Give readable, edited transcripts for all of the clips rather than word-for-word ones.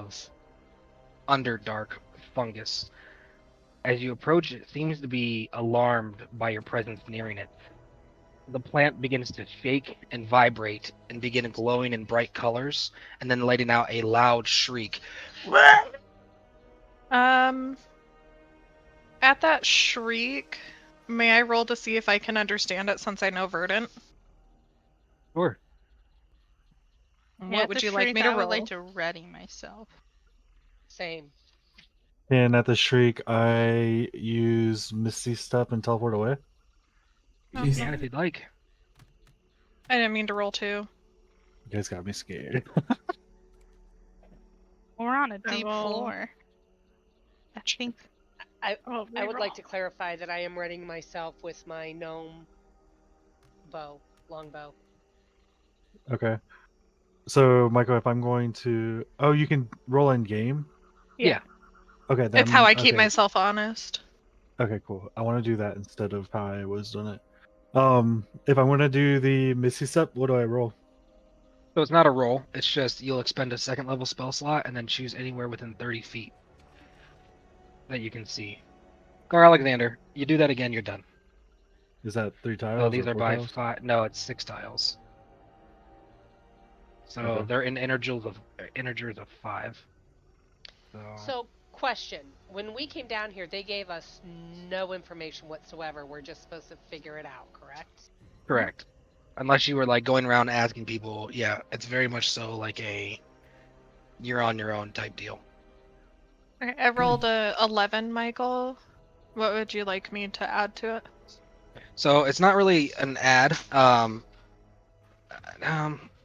of underdark fungus. As you approach it seems to be alarmed by your presence nearing it. The plant begins to shake and vibrate and begin glowing in bright colors, and then letting out a loud shriek. At that shriek, may I roll to see if I can understand it since I know Verdant? Sure. What would you like me to roll? I would like to ready myself. Same. And at the shriek, I use Misty Step and teleport away. You can if you'd like. I didn't mean to roll 2. You guys got me scared. We're on a deep floor. I think. I would like to clarify that I am readying myself with my gnome bow, longbow. Okay. So, Michael, if I'm going to... Oh, you can roll in game? Yeah. Okay, then... It's how I keep myself honest. Okay, cool. I want to do that instead of how I was doing it. If I want to do the Misty Step, what do I roll? So it's not a roll, it's just you'll expend a second level spell slot and then choose anywhere within 30 feet that you can see. Gar Alexander, you do that again, you're done. Is that 3 tiles? Oh, these or are 4 by tiles? 5. No, it's 6 tiles. So Okay. they're in integers of 5. So, question. When we came down here, they gave us no information whatsoever. We're just supposed to figure it out, correct? Correct. Unless you were like going around asking people, yeah, it's very much so like a you're on your own type deal. Okay, I rolled a 11, Michael. What would you like me to add to it? So it's not really an ad.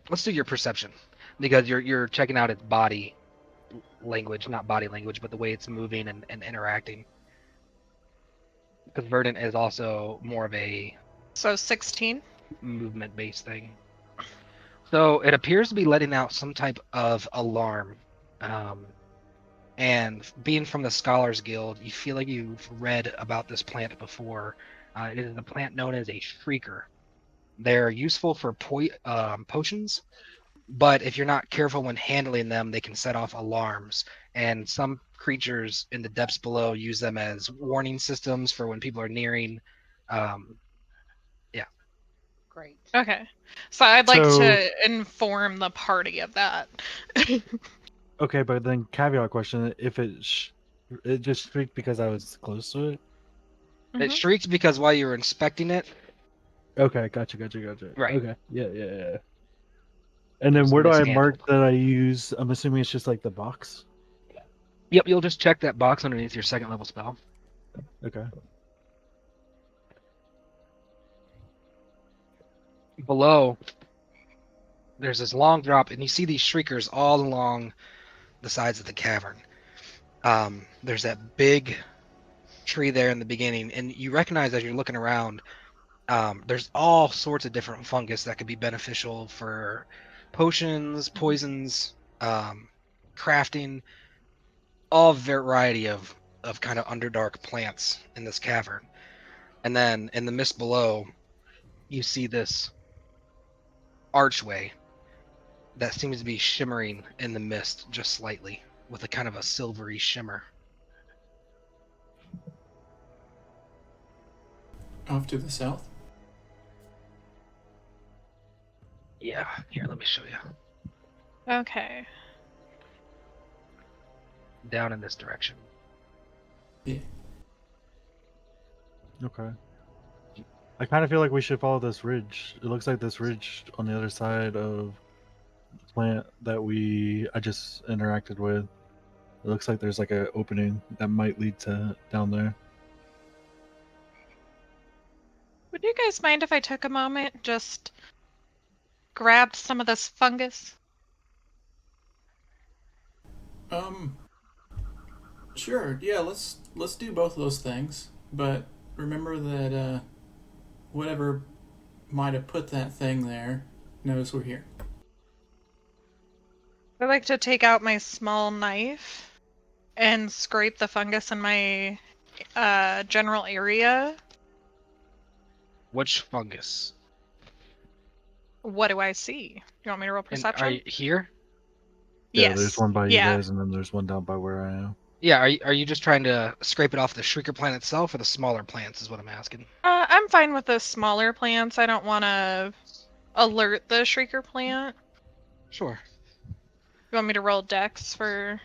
Let's do your perception, because you're checking out its body language, not body language, but the way it's moving and interacting. Because Verdant is also more of a 16 movement-based thing. So it appears to be letting out some type of alarm. And being from the Scholars Guild, you feel like you've read about this plant before. It is a plant known as a shrieker. They're useful for potions, but if you're not careful when handling them, they can set off alarms. And some creatures in the depths below use them as warning systems for when people are nearing. Yeah. Great. Okay. So I'd like to inform the party of that. Okay, but then caveat question: if it just shrieked because I was close to it. It shrieked because while you were inspecting it. Okay, gotcha. Right. Okay, yeah. And then where do I mark that I use? I'm assuming it's just like the box. Yep, you'll just check that box underneath your second level spell. Okay. Below, there's this long drop, and you see these shriekers all along the sides of the cavern. There's that big tree there in the beginning, and you recognize as you're looking around, there's all sorts of different fungus that could be beneficial for potions, poisons, crafting, all variety of kind of underdark plants in this cavern. And then in the mist below, you see this archway that seems to be shimmering in the mist just slightly with a kind of a silvery shimmer. Off to the south? Yeah, here, let me show you. Okay. Down in this direction. Yeah. Okay. I kind of feel like we should follow this ridge. It looks like this ridge on the other side of the plant that I just interacted with. It looks like there's like an opening that might lead to down there. Would you guys mind if I took a moment, just grabbed some of this fungus? Sure. Yeah, let's do both of those things. But remember that whatever might have put that thing there knows we're here. I like to take out my small knife and scrape the fungus in my general area. Which fungus? What do I see? You want me to roll perception? And are you here? Yeah, there's Yes. one by you Yeah. guys, and then there's one down by where I am. Yeah, are you just trying to scrape it off the shrieker plant itself or the smaller plants is what I'm asking. I'm fine with the smaller plants. I don't want to alert the shrieker plant. Sure. You want me to roll dex for?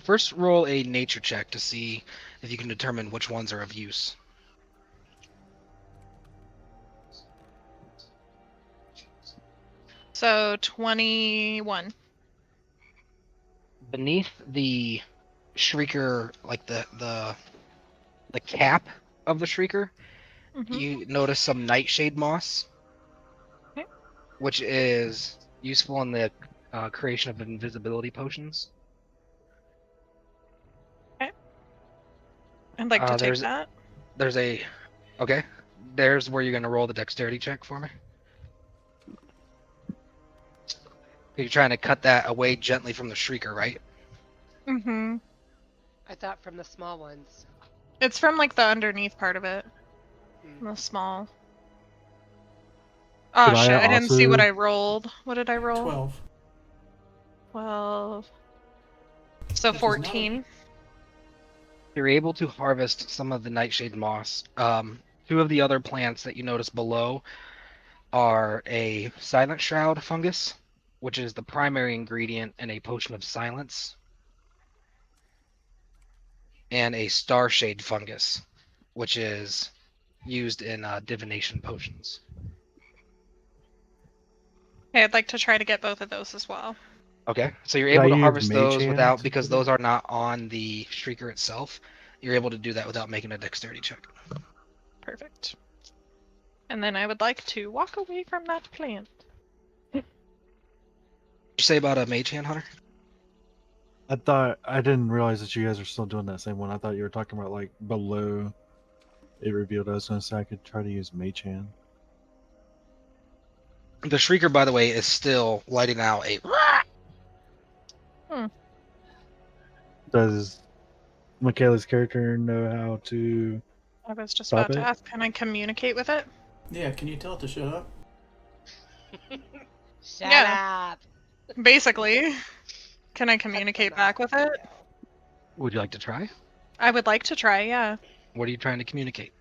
First roll a nature check to see if you can determine which ones are of use. So 21. Beneath the shrieker, like the cap of the shrieker, Mm-hmm. you notice some nightshade moss, Okay. which is useful in the creation of invisibility potions. I'd like to take There's that. a okay. There's where you're gonna roll the dexterity check for me. You're trying to cut that away gently from the shrieker, right? Mm-hmm. I thought from the small ones. It's from like the underneath part of it. Hmm. The small. Oh Could shit, I didn't see what also- I rolled. What did I roll? 12. 12. So That was not a- 14. You're able to harvest some of the nightshade moss. Two of the other plants that you notice below are a silent shroud fungus, which is the primary ingredient in a potion of silence, and a starshade fungus, which is used in divination potions. Okay, I'd like to try to get both of those as well. Okay, so you're Could I able to use harvest Mage those Hand without, to because do that? those are not on the shrieker itself. You're able to do that without making a dexterity check. Perfect. And then I would like to walk away from that plant. What did you say about a mage hand, Hunter? I didn't realize that you guys are still doing that same one. I thought you were talking about like below it revealed. I was gonna say I could try to use Mage Hand. The shrieker, by the way, is still lighting out a. Does Michaela's character know how to I was just stop about to it? ask, can I communicate with it? Yeah, can you tell it to shut up? Shut Yeah. up. Basically. Can I communicate back with it? Would you like to try? I would like to try, yeah. What are you trying to communicate?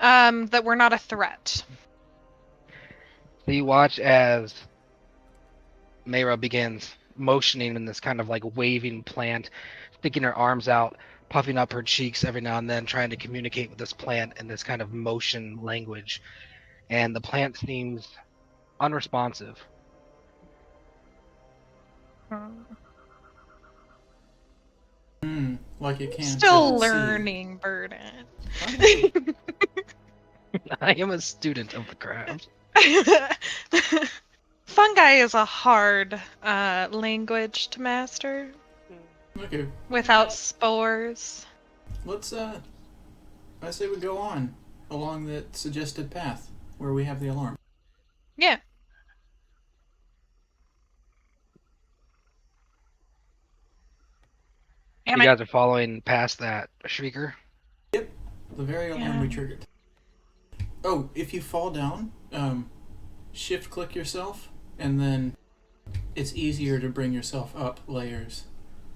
That we're not a threat. So you watch as Mayra begins motioning in this kind of like waving plant, sticking her arms out, puffing up her cheeks every now and then, trying to communicate with this plant in this kind of motion language. And the plant seems unresponsive. Like it can. Still doesn't see. learning, Burden. Okay. I am a student of the craft. Fungi is a hard language to master Okay. without spores. Let's I say we go on along that suggested path where we have the alarm. Yeah. You guys are following past that shrieker. The very alarm we Yeah. triggered. Oh, if you fall down, shift click yourself, and then it's easier to bring yourself up layers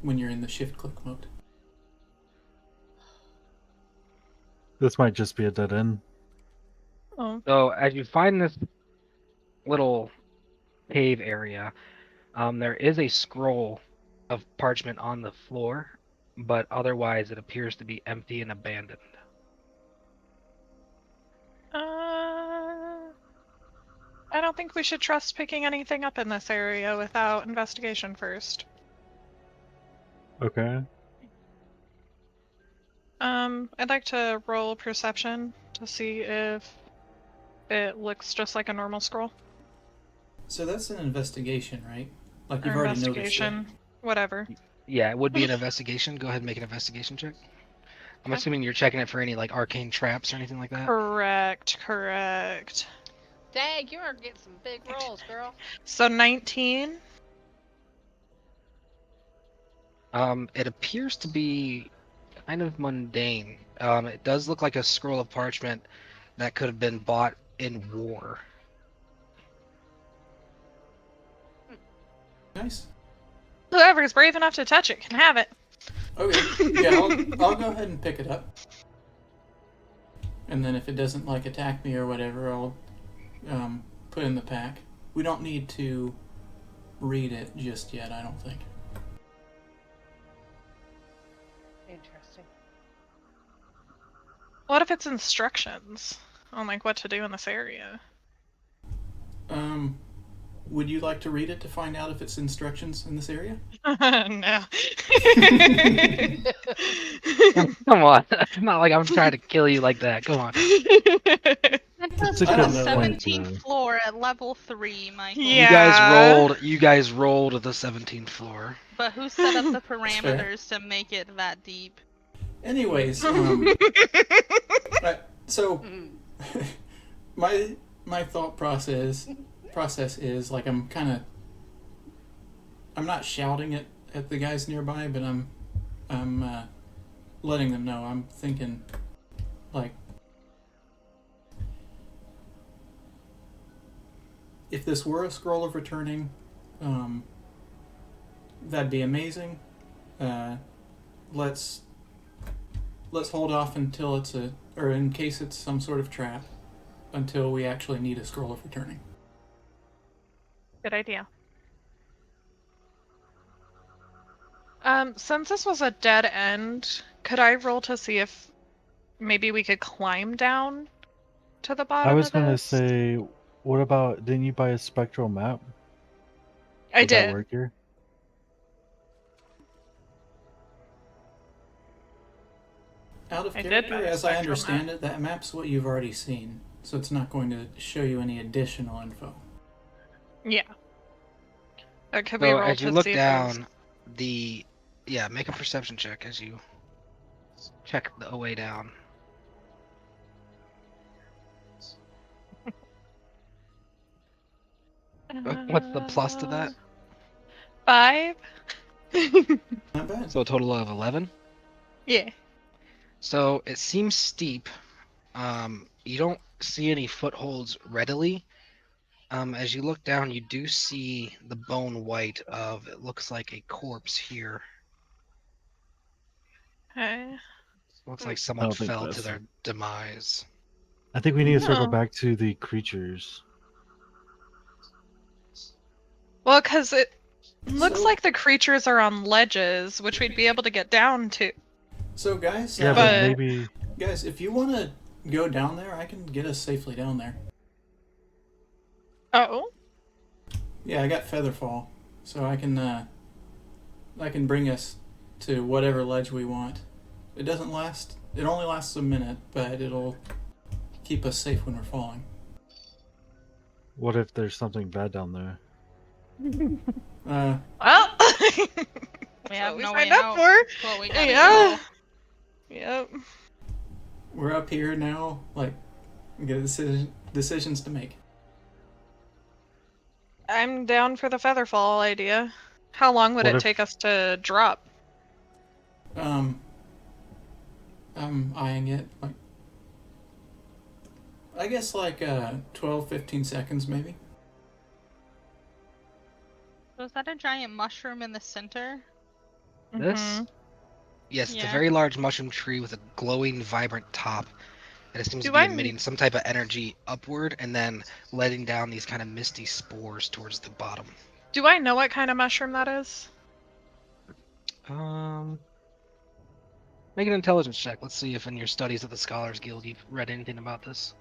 when you're in the shift click mode. This might just be a dead end. Oh. So as you find this little cave area, there is a scroll of parchment on the floor, but otherwise it appears to be empty and abandoned. I don't think we should trust picking anything up in this area without investigation first. Okay. I'd like to roll perception to see if it looks just like a normal scroll. So that's an investigation, right? Like you've Or already noticed it. investigation. Whatever. Yeah, it would be an investigation. Go ahead and make an investigation check. I'm Okay. assuming you're checking it for any like arcane traps or anything like that. Correct. Dang, you are getting some big rolls, girl. So 19. It appears to be kind of mundane. It does look like a scroll of parchment that could have been bought in war. Nice. Whoever's brave enough to touch it can have it. Okay. Yeah, I'll go ahead and pick it up. And then if it doesn't like attack me or whatever, I'll put it in the pack. We don't need to read it just yet, I don't think. Interesting. What if it's instructions on like what to do in this area? Would you like to read it to find out if it's instructions in this area? No. Come on. It's not like I'm trying to kill you like that. Come on. Sent us a to good the point, 17th though. floor at level 3, Michael. Yeah. You guys rolled the 17th floor. But who set up the fair. parameters to make it that deep? Anyways, so Mm. my thought process is like I'm not shouting it at the guys nearby, but I'm letting them know. I'm thinking like if this were a scroll of returning, that'd be amazing. Let's hold off until or in case it's some sort of trap, until we actually need a scroll of returning. Good idea. Since this was a dead end, could I roll to see if maybe we could climb down to the bottom I was of gonna this? say, what about? Didn't you buy a spectral map? I Would that did. work here? Out of I did character, buy a as I spectral understand it, that map's what you've already seen, so it's not going to show you any additional info. Yeah. Could we So roll as you to look see if down, make a perception check as you check the way down. What's the plus to that? 5? Not bad. So a total of 11. Yeah. So it seems steep. You don't see any footholds readily. As you look down, you do see the bone white of it looks like a corpse here. Okay. Looks like I someone don't think fell to that's. their demise. I think we need to circle No. back to the creatures. Well, because it looks So- like the creatures are on ledges, which we'd be able to get down to. So, guys, Yeah, But- but maybe. guys, if you want to go down there, I can get us safely down there. Oh. Yeah, I got Featherfall, so I can bring us to whatever ledge we want. It doesn't last. It only lasts a minute, but it'll keep us safe when we're falling. What if there's something bad down there? Uh, Well. We have we no signed way up out. for. That's what we gotta Yeah. do. Yep. we're up here now. Like, we got decisions to make. I'm down for the Featherfall idea. How long would What it if- take us to drop? I'm eyeing it like. I guess like 12, 15 seconds maybe. So is that a giant mushroom in the center? This? Mhm. Yes, it's a Yeah. very large mushroom tree with a glowing, vibrant top. And it seems Do to be I- emitting some type of energy upward and then letting down these kind of misty spores towards the bottom. Do I know what kind of mushroom that is? Make an intelligence check. Let's see if in your studies at the Scholars Guild you've read anything about this.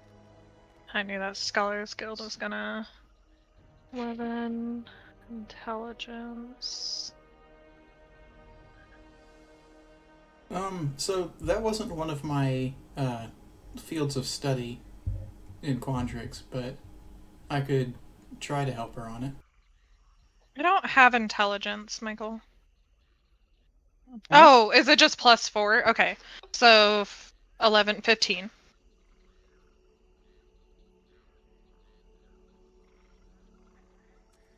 I knew that Scholars Guild was gonna. 11 intelligence. So that wasn't one of my fields of study in Quandrix, but I could try to help her on it. I don't have intelligence, Michael. Oh, is it just +4? Okay. So 11, 15.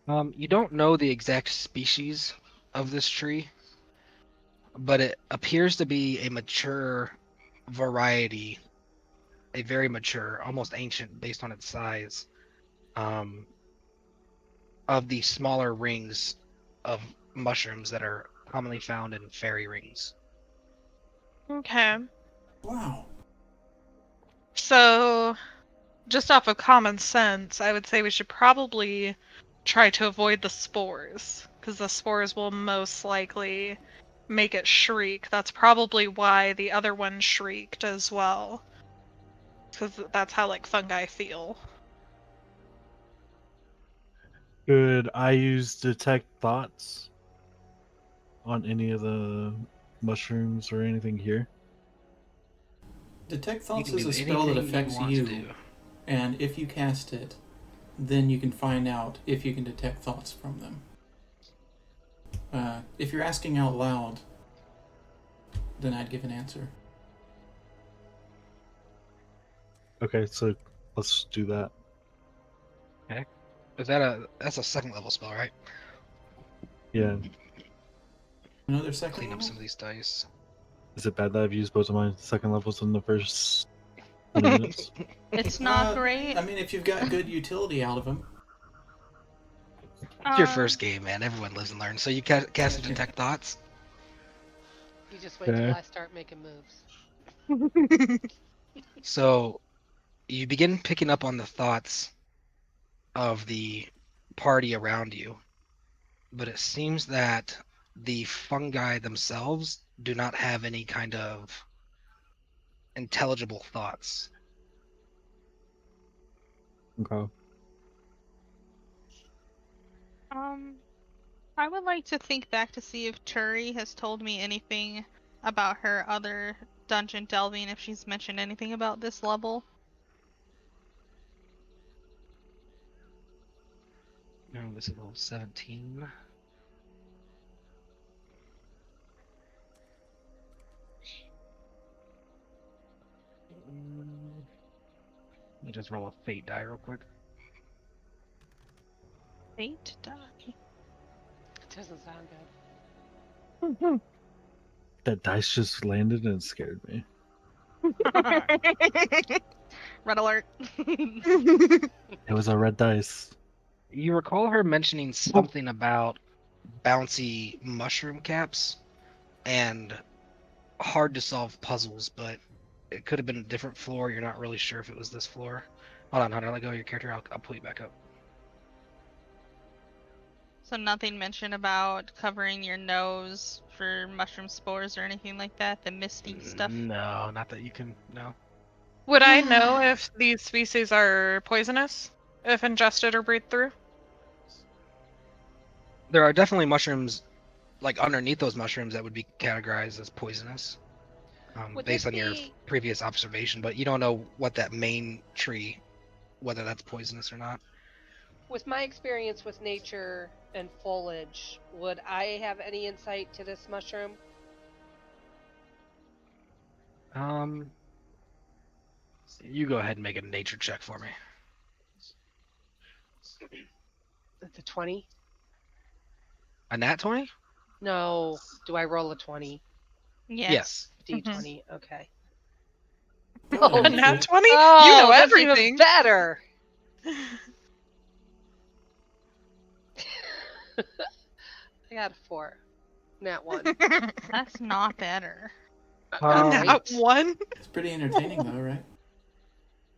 You don't know the exact species of this tree, but it appears to be a mature variety, a very mature, almost ancient based on its size, of the smaller rings of mushrooms that are commonly found in fairy rings. Okay. Wow. So, just off of common sense, I would say we should probably try to avoid the spores, because the spores will most likely make it shriek. That's probably why the other one shrieked as well, because that's how like fungi feel. Could I use detect thoughts on any of the mushrooms or anything here? Detect You Thoughts can is do a spell that anything you affects want you, to do. and if you cast it, then you can find out if you can detect thoughts from them. If you're asking out loud, then I'd give an answer. Okay, so let's do that. That's a second level spell, right? Yeah. Another second Clean up level? some of these dice. Is it bad that I've used both of my second levels in the first 20 minutes? It's not great. I mean, if you've got good utility out of them. It's your first game, man. Everyone lives and learns. So you cast detect thoughts. You just wait till Okay. I start making moves. So you begin picking up on the thoughts of the party around you, but it seems that the fungi themselves do not have any kind of intelligible thoughts. Okay. I would like to think back to see if Turi has told me anything about her other dungeon delving, if she's mentioned anything about this level. No, this is level 17. Let me just roll a fate die real quick. Fate die. It doesn't sound good. That dice just landed and it scared me. Red alert. It was a red dice. You recall her mentioning something about bouncy mushroom caps and hard to solve puzzles, but it could have been a different floor. You're not really sure if it was this floor. Hold on, Hunter. Let go of your character. I'll pull you back up. So nothing mentioned about covering your nose for mushroom spores or anything like that? The misty stuff? No, not that you can. No. Would I know if these species are poisonous if ingested or breathed through? There are definitely mushrooms, like underneath those mushrooms, that would be categorized as poisonous, Would based this on your be previous observation. But you don't know what that main tree, whether that's poisonous or not. with my experience with nature and foliage, would I have any insight to this mushroom? You go ahead and make a nature check for me. It's a 20? A nat 20? No. Do I roll a 20? Yes. D20. Okay. Go A ahead, nat Nikki. 20? Oh, You know that's even everything. better. I got a 4. Nat 1. That's not better. Nat Right? 1? It's pretty entertaining, though, right?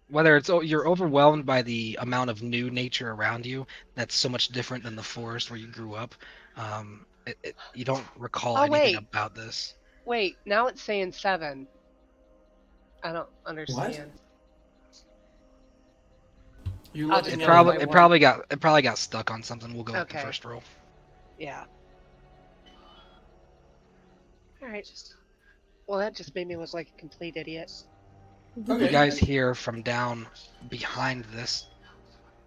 Whether it's you're overwhelmed by the amount of new nature around you, that's so much different than the forest where you grew up. You don't recall Oh, anything wait. about this. Wait, now it's saying 7. I don't What? understand. You're I'll just looking It at go with probably my it 1. probably got it probably got stuck on something. We'll go with the Okay. first roll. Yeah. All right. Well, that just made me look like a complete idiot. You Okay. guys hear from down behind this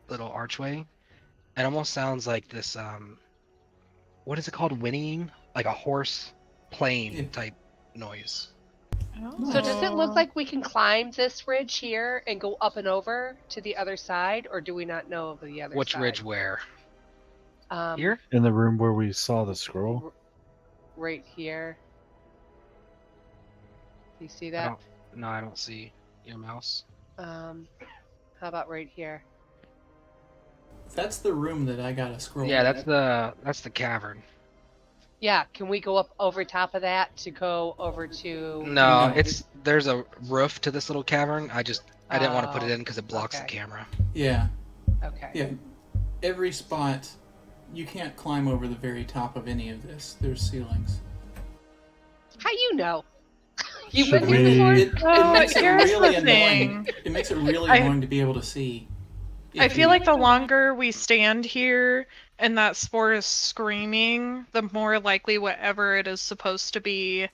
little archway. It almost sounds like this what is it called? Whinnying? Like a horse playing Yeah. type noise. So does it look Oh. like we can climb this ridge here and go up and over to the other side, or do we not know of the other Which side? ridge where? Um, Here? In the room where we saw the scroll. right here. Do you see I that? don't see your mouse. How about right here? That's the room that I got a scroll. Yeah, at. that's the cavern. Yeah, can we go up over top of that to go over to? No, No. there's a roof to this little cavern. I didn't want to put it Oh, in because it blocks the okay. camera. Yeah. Okay. Yeah. Every spot, you can't climb over the very top of any of this. There's ceilings. How you know? You Should been here before? we- It makes it here's really the annoying. thing. It makes it really I- annoying to be able to see. I If feel you- like the longer we stand here and that spore is screaming, the more likely whatever it is supposed to be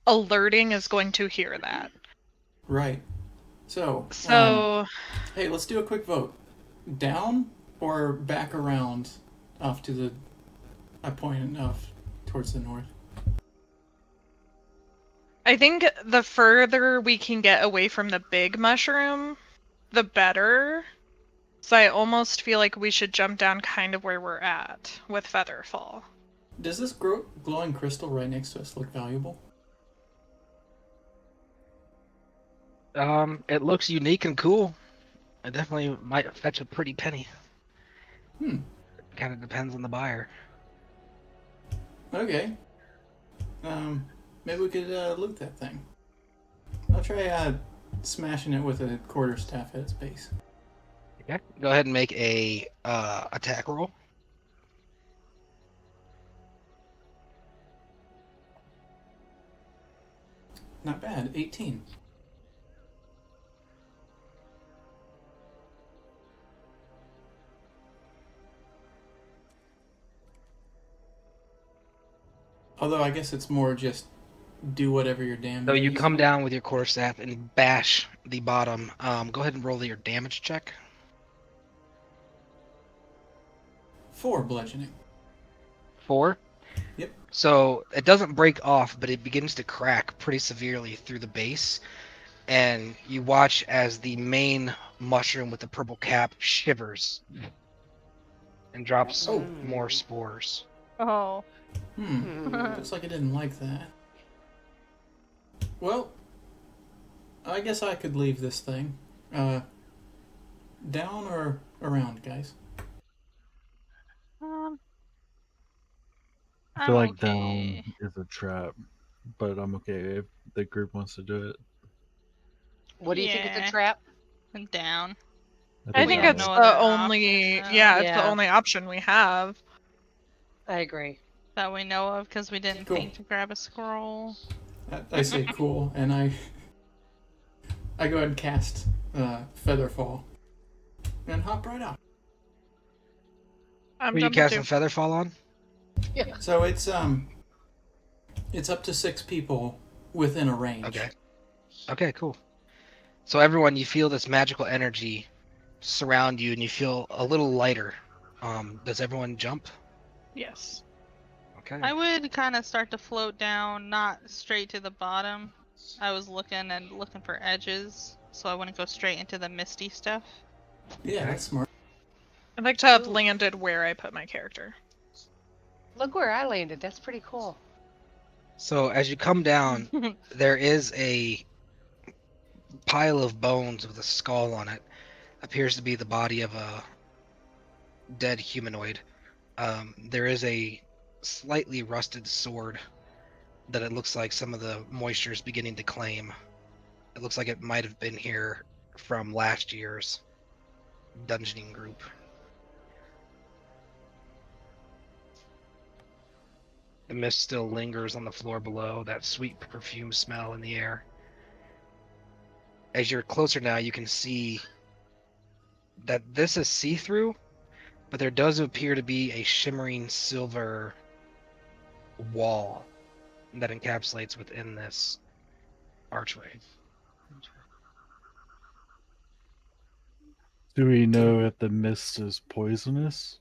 alerting is going to hear that. Right. So, So, hey, let's do a quick vote. Down or back around off to the... I pointed off towards the north. I think the further we can get away from the big mushroom, the better. So I almost feel like we should jump down kind of where we're at with Featherfall. Does this glowing crystal right next to us look valuable? It looks unique and cool. It definitely might fetch a pretty penny. Kind of depends on the buyer. Okay. Maybe we could loot that thing. I'll try smashing it with a quarterstaff at its base. Okay. Go ahead and make a attack roll. Not bad. 18. Although I guess it's more just do whatever your damn. So you is. come down with your quarterstaff and bash the bottom. Go ahead and roll your damage check. 4 bludgeoning. 4. Yep. So it doesn't break off, but it begins to crack pretty severely through the base. And you watch as the main mushroom with the purple cap shivers and drops more spores. Oh. Looks like it didn't like that. Well, I guess I could leave this thing. Down or around, guys? I feel I'm like okay. down is a trap, but I'm okay if the group wants to do it. What do you think it's Yeah. a trap? And down. I we think have it's no the other only, option, yeah, it's the Yeah. only option we have. I agree. that we know of because we didn't Cool. think to grab a scroll. I say cool, and I go ahead and cast Featherfall and hop right out. I'm Who are you jumping casting to. Featherfall on? So it's up to 6 people within a range. Okay. Okay, cool. So everyone, you feel this magical energy surround you, and you feel a little lighter. Does everyone jump? Yes. Okay. I would kind of start to float down, not straight to the bottom. I was looking for edges, so I wouldn't go straight into the misty stuff. Yeah, that's smart. I'd like to have Ooh. landed where I put my character. Look where I landed. That's pretty cool. So as you come down, there is a pile of bones with a skull on it. Appears to be the body of a dead humanoid. There is a slightly rusted sword that it looks like some of the moisture is beginning to claim. It looks like it might have been here from last year's dungeoning group. The mist still lingers on the floor below, that sweet perfume smell in the air. As you're closer now, you can see that this is see-through, but there does appear to be a shimmering silver wall that encapsulates within this archway. Do we know if the mist is poisonous?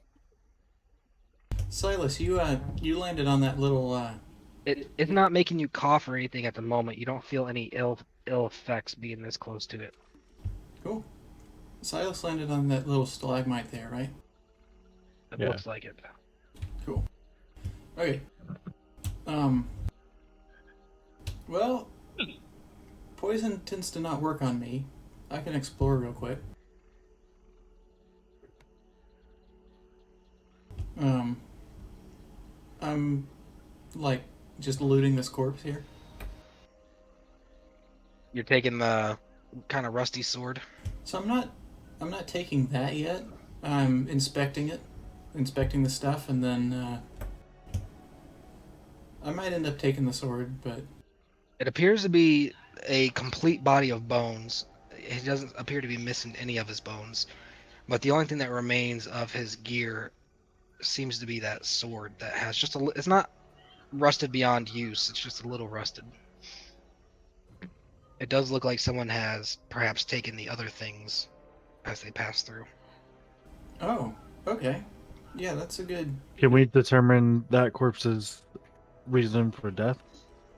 Silas, you landed on that little It's not making you cough or anything at the moment. You don't feel any ill effects being this close to it. Cool. Silas landed on that little stalagmite there, right? It Yeah. looks like it. Cool. Okay. Well, poison tends to not work on me. I can explore real quick. I'm like just looting this corpse here. You're taking the kind of rusty sword. So I'm not taking that yet. I'm inspecting it, inspecting the stuff, and then I might end up taking the sword, but It appears to be a complete body of bones. He doesn't appear to be missing any of his bones, but the only thing that remains of his gear seems to be that sword that has just a. It's not rusted beyond use. It's just a little rusted. It does look like someone has perhaps taken the other things as they pass through. oh, okay, yeah, that's a good. Can we determine that corpse's reason for death?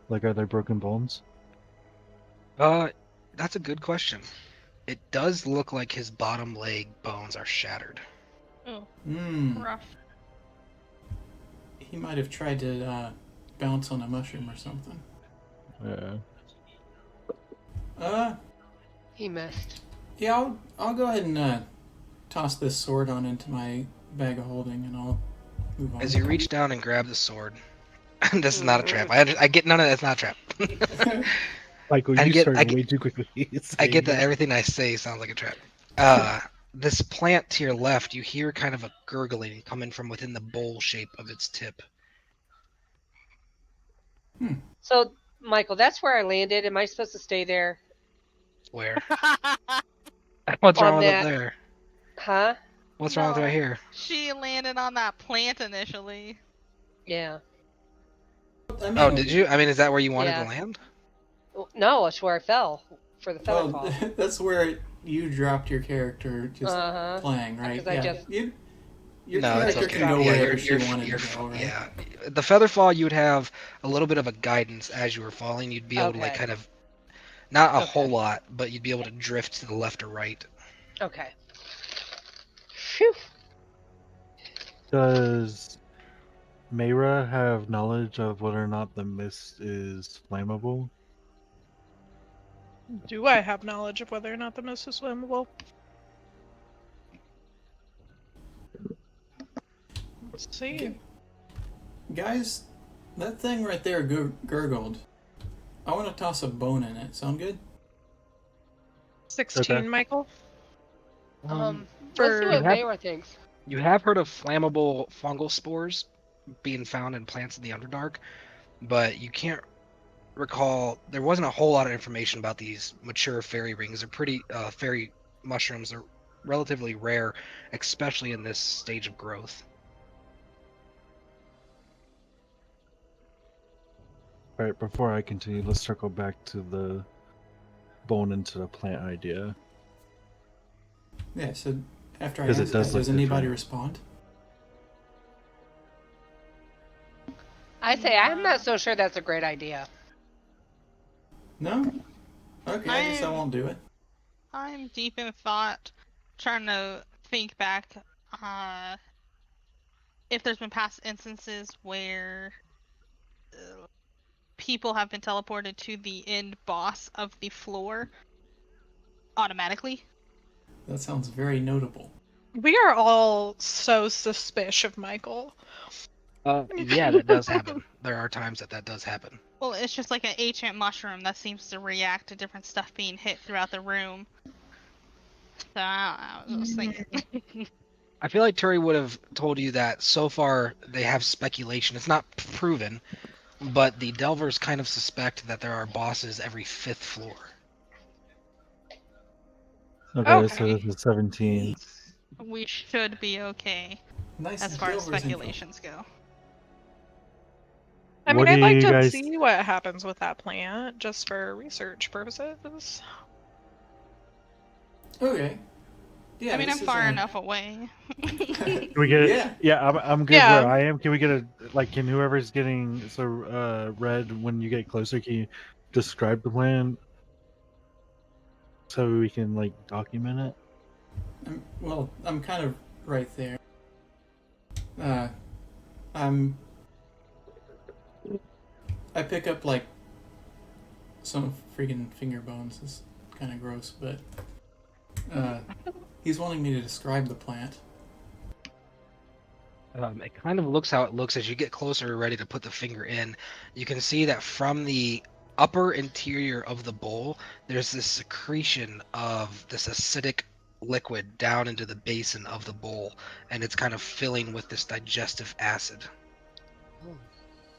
Like, are they broken bones? That's a good question. It does look like his bottom leg bones are shattered. Oh, Hmm. rough. He might have tried to bounce on a mushroom or something. Yeah. He missed. Yeah, I'll go ahead and toss this sword on into my bag of holding, and I'll move on. As you reach down and grab the sword, this is not a trap. I get none of that's not a trap. Michael, I you get- started I get- way too quickly. I get that saying everything I say sounds like a trap. This plant to your left, you hear kind of a gurgling coming from within the bowl shape of its tip. So, Michael, that's where I landed. Am I supposed to stay there? Where? What's On wrong with that- it there? Huh? What's wrong with it right here? She landed on that plant initially. Yeah. I mean, Oh, did you? I mean, is that where you wanted Yeah. to land? No, that's where I fell for the feather Well, fall. that's where you dropped your character just Uh-huh. playing, right? 'Cause I just- Your No, it's character okay. can go Yeah, wherever she wanted you're to go, right? yeah. The feather fall, you would have a little bit of a guidance as you were falling. You'd be able to like Okay. kind of, not a Okay. whole lot, but you'd be able to drift to the left or right. Okay. Phew. Does Mayra have knowledge of whether or not the mist is flammable? Do I have knowledge of whether or not the mist is flammable? Let's see. Guys, that thing right there gurgled. I want to toss a bone in it. Sound good? 16, Okay. Michael? Let's see For- what You have- Mayra thinks. You have heard of flammable fungal spores being found in plants in the Underdark, but you can't recall. There wasn't a whole lot of information about these mature fairy rings. They're pretty fairy mushrooms are relatively rare, especially in this stage of growth. Alright, before I continue, let's circle back to the bone into the plant idea. Yeah, so after I 'Cause it answer does that, look does anybody different. respond? I say I'm not so sure that's a great idea. No? Okay, I guess I I'm- won't do it. I'm deep in thought, trying to think back if there's been past instances where people have been teleported to the end boss of the floor automatically. That sounds very notable. We are all so suspicious of Michael. Yeah, that does happen. There are times that does happen. Well, it's just like an ancient mushroom that seems to react to different stuff being hit throughout the room. So I was just thinking. I feel like Turi would have told you that so far they have speculation. It's not proven, but the Delvers kind of suspect that there are bosses every fifth floor. Okay, so Okay. this is 17. We should be okay Nice as far as Delver's info. speculations go. I mean, What do I'd like you to guys- see what happens with that plant, just for research purposes. Okay. Yeah, I mean, I'm this is far a- enough away. Can we get Yeah. Yeah, I'm good Yeah. where I am. Can we get can whoever's getting Red, when you get closer, can you describe the plan so we can like document it? I'm kind of right there. I pick up like some freaking finger bones. It's kind of gross, but he's wanting me to describe the plant. It kind of looks how it looks as you get closer, ready to put the finger in. You can see that from the upper interior of the bowl, there's this secretion of this acidic liquid down into the basin of the bowl, and it's kind of filling with this digestive acid.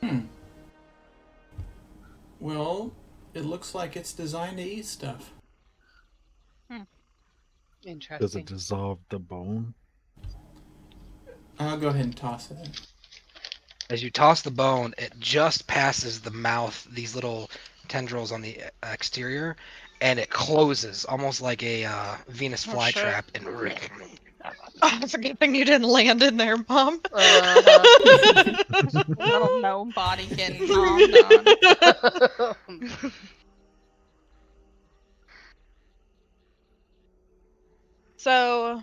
Hmm. Well, it looks like it's designed to eat stuff. Does Interesting. it dissolve the bone? I'll go ahead and toss it in. As you toss the bone, it just passes the mouth, these little tendrils on the exterior, and it closes almost like a Venus Oh, shit. flytrap. And Oh, it's a good thing you didn't land in there, Mom. Little no body getting nommed on. So,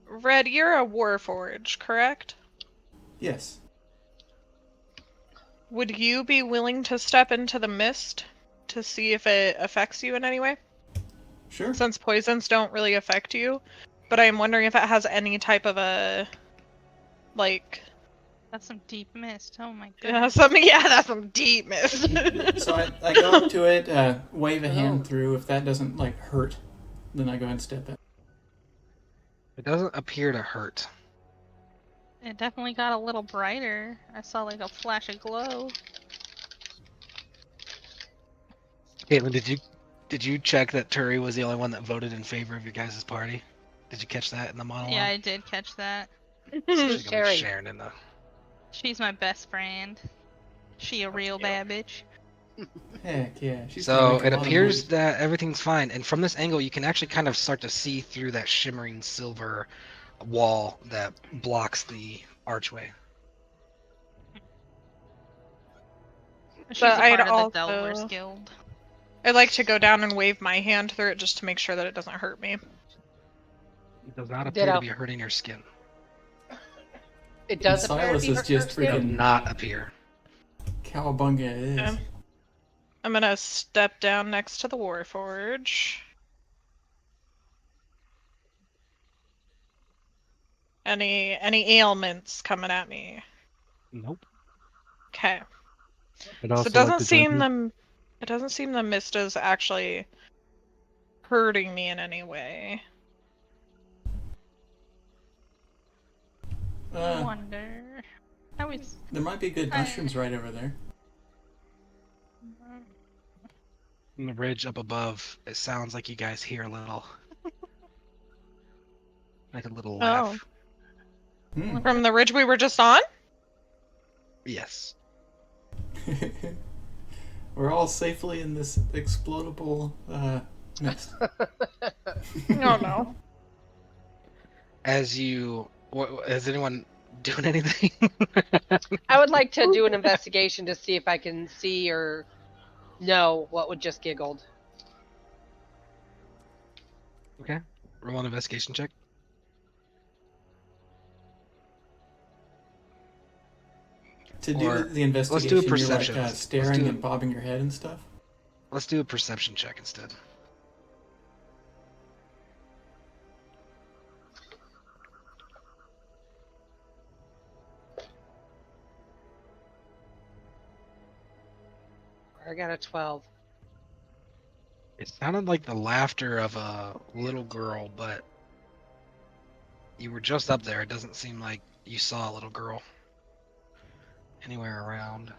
Red, you're a Warforged, correct? Yes. Would you be willing to step into the mist to see if it affects you in any way? Sure. Since poisons don't really affect you, but I'm wondering if it has any type of a, like, That's some deep mist. Oh my yeah, goodness. that's some deep mist. So I go up to it, wave a hand through. If that doesn't like hurt, then I go ahead and step in. it doesn't appear to hurt. It definitely got a little brighter. I saw like a flash of glow. Caitlin, did you check that Turi was the only one that voted in favor of your guys' party? Did you catch that in the monologue? Yeah, I did catch that. Who's Sherry? Sharon in the. She's my best friend. She a real bad bitch. Heck yeah. She's gonna So make a it lot of appears money. that everything's fine, and from this angle, you can actually kind of start to see through that shimmering silver wall that blocks the archway. She's But a I'd part of also- the Delvers Guild. I'd like to go down and wave my hand through it just to make sure that it doesn't hurt me. It does not appear Ditto. to be hurting your skin. It does appear Silas to be is just It does freaking not appear. cowabunga it is. Okay. I'm gonna step down next to the Warforge. Any ailments coming at me? Nope. Okay. I'd So also it doesn't like to seem join the mist is actually hurting me in any way. I wonder. How is. There might be good mushrooms right over there. From the ridge up above, it sounds like you guys hear a little, like a little laugh. Hmm. From the ridge we were just on? Yes. We're all safely in this explodable mist. No, no. As you, is anyone doing anything? I would like to do an investigation to see if I can see or know what would just giggled. Okay. Roll an investigation check. To do Or the investigation, let's do a perception. you're like Let's staring do- and bobbing your head and stuff. Let's do a perception check instead. I got a 12. It sounded like the laughter of a little girl, but you were just up there. It doesn't seem like you saw a little girl anywhere around.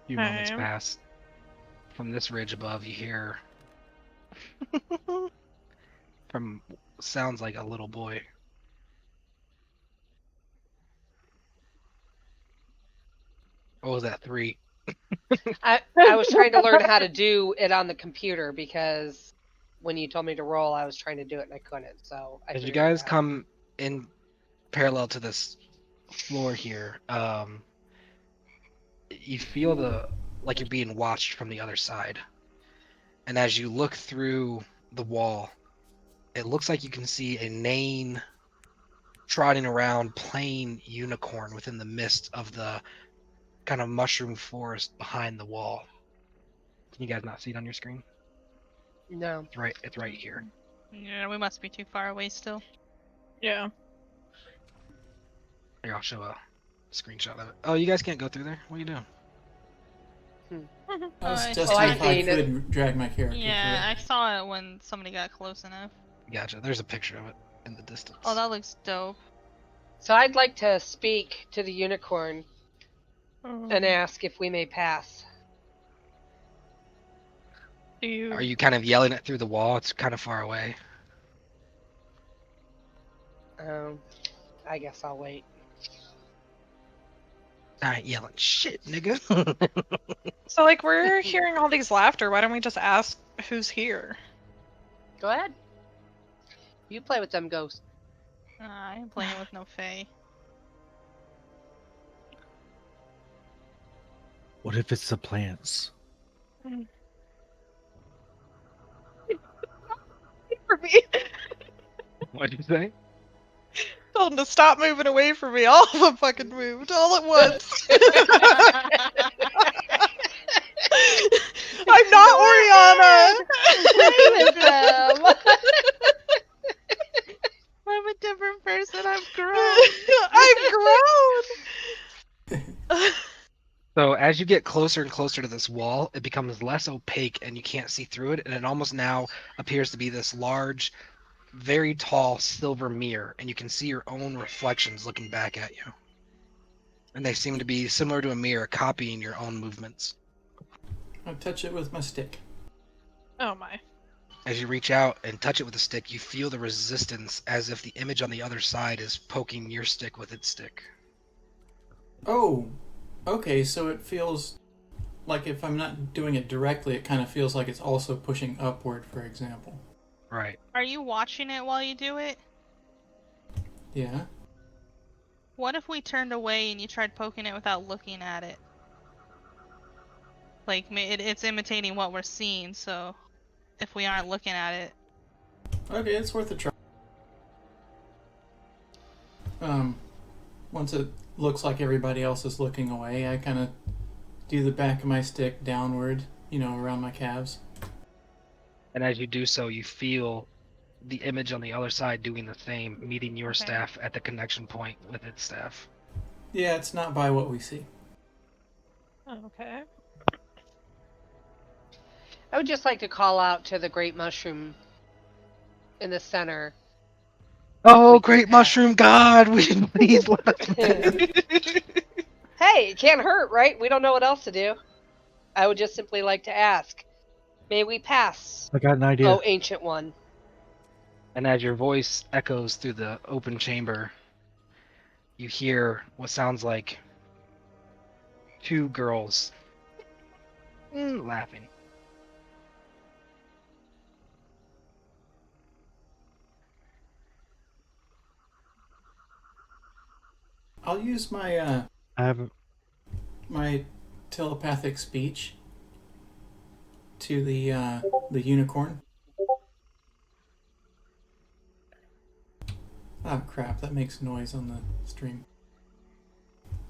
A few moments Okay. pass. From this ridge above, you hear from sounds like a little boy. What was that? 3? I was trying to learn how to do it on the computer because when you told me to roll, I was trying to do it and I couldn't. So I As you figured guys it out. come in parallel to this floor here, you feel like you're being watched from the other side. And as you look through the wall, it looks like you can see a Nain trotting around playing unicorn within the mist of the kind of mushroom forest behind the wall. Can you guys not see it on your screen? No. It's right here. Yeah, we must be too far away still. Yeah. Here, I'll show a screenshot of it. Oh, you guys can't go through there? What are you doing? I was I testing saw I if I seen it. could drag my character Yeah, I through. saw it when somebody got close enough. Gotcha. There's a picture of it in the distance. Oh, that looks dope. So I'd like to speak to the unicorn and ask if we may pass. Do you? Are you kind of yelling it through the wall? It's kind of far away. I guess I'll wait. I ain't yelling shit, nigga. So like we're hearing all these laughter. Why don't we just ask who's here? Go ahead. You play with them ghosts. I ain't playing with no fae. What if it's the plants? For me. What'd you say? Told them to stop moving away from me. All of them fucking moved all at once. I'm not Oriana. Play with them. I'm a different person. I've grown. I've grown. So as you get closer and closer to this wall, it becomes less opaque and you can't see through it, and it almost now appears to be this large, very tall silver mirror, and you can see your own reflections looking back at you. And they seem to be similar to a mirror, copying your own movements. I touch it with my stick. Oh my. As you reach out and touch it with a stick, you feel the resistance as if the image on the other side is poking your stick with its stick. Oh, okay, so it feels like if I'm not doing it directly, it kind of feels like it's also pushing upward, for example. Right. Are you watching it while you do it? Yeah. What if we turned away and you tried poking it without looking at it? Like, it's imitating what we're seeing, so if we aren't looking at it. Okay, it's worth a try. Once it looks like everybody else is looking away, I kind of do the back of my stick downward, around my calves. And as you do so, you feel the image on the other side doing the same, meeting your staff at the connection point with its staff. Yeah, it's not by what we see. Okay. I would just like to call out to the great mushroom in the center. Oh, great mushroom god, we please let us Hey, it can't hurt, right? We don't know what else to do. I would just simply like to ask, may we pass, I got an idea. oh ancient one? And as your voice echoes through the open chamber, you hear what sounds like two girls laughing. I'll use my I have. my telepathic speech to the unicorn. Oh crap, that makes noise on the stream.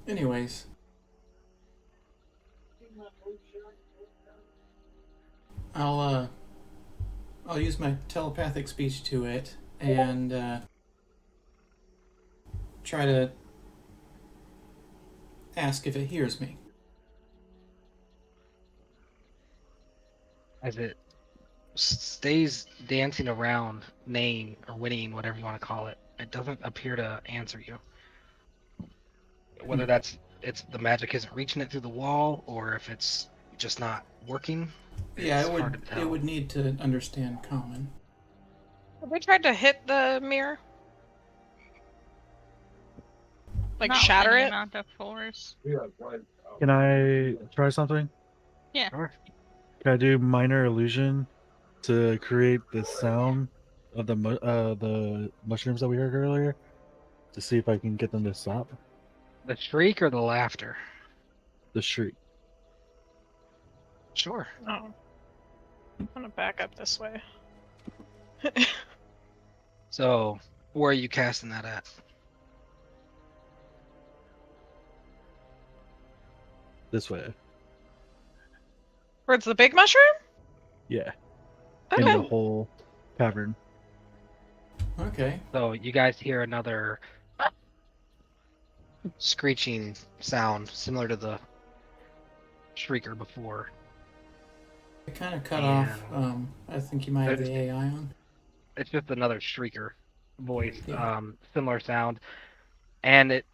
Anyways. I'll use my telepathic speech to it and try to ask if it hears me. As it stays dancing around, neighing or whinnying, whatever you want to call it, it doesn't appear to answer you. Whether it's the magic isn't reaching it through the wall, or if it's just not working. Yeah, it's hard to tell. it would need to understand common. Have we tried to hit the mirror? Like Not shatter with any it? amount of force. Can I try something? Yeah. Sure. Can I do minor illusion to create the sound of the mushrooms that we heard earlier, to see if I can get them to stop? The shriek or the laughter? The shriek. Sure. Oh. I'm gonna back up this way. So, where are you casting that at? this way. Towards the big mushroom? Yeah, in Okay. the whole cavern. Okay. So you guys hear another screeching sound similar to the shrieker before. It kind of cut And off. I think you might have the it's, AI on. it's just another shrieker voice, Yeah. similar sound, and it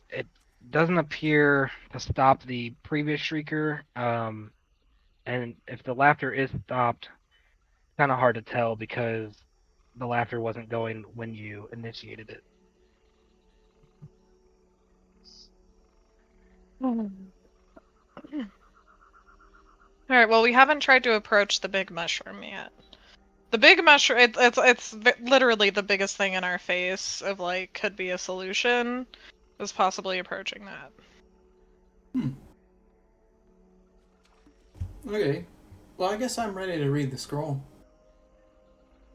doesn't appear to stop the previous shrieker. And if the laughter is stopped, kind of hard to tell because the laughter wasn't going when you initiated it. All right. Well, we haven't tried to approach the big mushroom yet. The big mushroom, literally the biggest thing in our face of like could be a solution, is possibly approaching that. Okay. Well, I guess I'm ready to read the scroll.